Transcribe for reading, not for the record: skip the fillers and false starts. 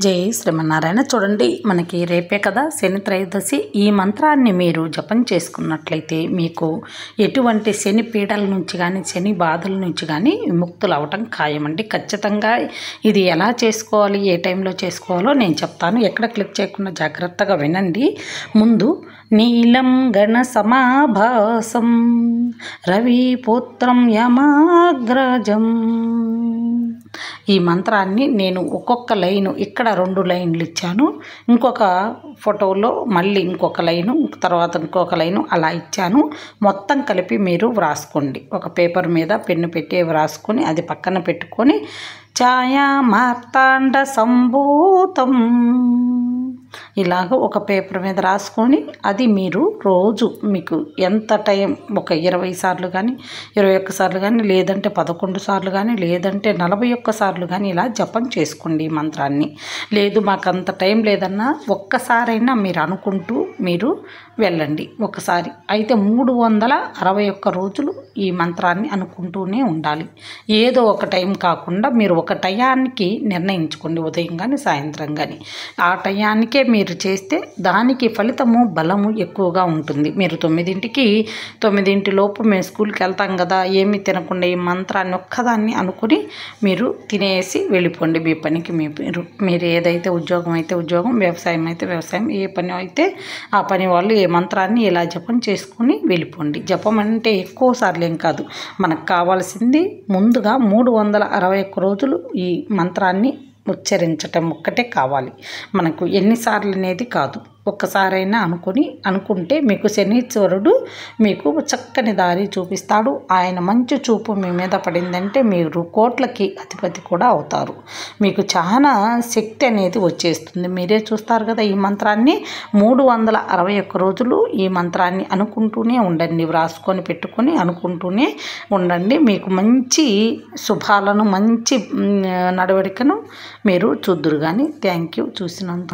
జై శ్రీమన్నారాయణ. చూడండి, మనకి రేపే కదా శని త్రయోదశి. ఈ మంత్రాన్ని మీరు జపం చేసుకున్నట్లయితే మీకు ఎటువంటి శని పీడల నుంచి కానీ శని బాధల నుంచి కానీ విముక్తులు అవటం ఖాయమండి. ఖచ్చితంగా ఇది ఎలా చేసుకోవాలి, ఏ టైంలో చేసుకోవాలో నేను చెప్తాను. ఎక్కడ క్లిక్ చేయకుండా జాగ్రత్తగా వినండి. ముందు నీలం గణ సమాభాసం రవిపుత్రం యమాగ్రజం, ఈ మంత్రాన్ని నేను ఒక్కొక్క లైను, ఇక్కడ 2 లైన్లు ఇచ్చాను, ఇంకొక ఫోటోలో మళ్ళీ ఇంకొక లైను, తర్వాత ఇంకొక లైను అలా ఇచ్చాను. మొత్తం కలిపి మీరు వ్రాసుకోండి. ఒక పేపర్ మీద పెన్ను పెట్టి వ్రాసుకొని అది పక్కన పెట్టుకొని ఛాయా మార్తాండ సంభూతం ఇలాగ ఒక పేపర్ మీద రాసుకొని అది మీరు రోజు మీకు ఎంత టైం, ఒక 20 సార్లు కానీ 21 సార్లు కానీ లేదంటే 11 సార్లు కానీ లేదంటే 41 సార్లు కానీ ఇలా జపం చేసుకోండి ఈ మంత్రాన్ని. లేదు మాకు అంత టైం లేదన్నా ఒక్కసారైనా మీరు అనుకుంటూ మీరు వెళ్ళండి ఒకసారి. అయితే 361 రోజులు ఈ మంత్రాన్ని అనుకుంటూనే ఉండాలి. ఏదో ఒక టైం కాకుండా మీరు ఒక టయానికి నిర్ణయించుకోండి, ఉదయం కానీ సాయంత్రం కానీ. ఆ టయానికే మీరు చేస్తే దానికి ఫలితము బలము ఎక్కువగా ఉంటుంది. మీరు 9 లోపు మేము స్కూల్కి వెళ్తాం కదా, ఏమీ తినకుండా ఈ మంత్రాన్ని ఒక్కదాన్ని అనుకుని మీరు తినేసి వెళ్ళిపోండి మీ పనికి. మీరు ఏదైతే ఉద్యోగం అయితే ఉద్యోగం, వ్యవసాయం అయితే వ్యవసాయం, ఏ పని అయితే ఆ పని వాళ్ళు ఈ మంత్రాన్ని ఇలా జపం చేసుకుని వెళ్ళిపోండి. జపం అంటే ఎక్కువ సార్లు ఏం కాదు, మనకు కావాల్సింది ముందుగా 361 రోజులు ఈ మంత్రాన్ని ఉచ్చరించటం ఒక్కటే కావాలి మనకు. ఎన్నిసార్లు అనేది కాదు, ఒక్కసారైనా అనుకుంటే మీకు శనీశ్వరుడు మీకు చక్కని దారి చూపిస్తాడు. ఆయన మంచి చూపు మీ మీద పడిందంటే మీరు కోట్లకి అధిపతి కూడా అవుతారు. మీకు చాలా శక్తి అనేది వచ్చేస్తుంది. మీరే చూస్తారు కదా, ఈ మంత్రాన్ని 361 రోజులు ఈ మంత్రాన్ని అనుకుంటూనే ఉండండి. వ్రాసుకొని పెట్టుకొని అనుకుంటూనే ఉండండి. మీకు మంచి శుభాలను, మంచి నడవడికను మీరు చూద్దురు కానీ. థ్యాంక్ యూ చూసినంత.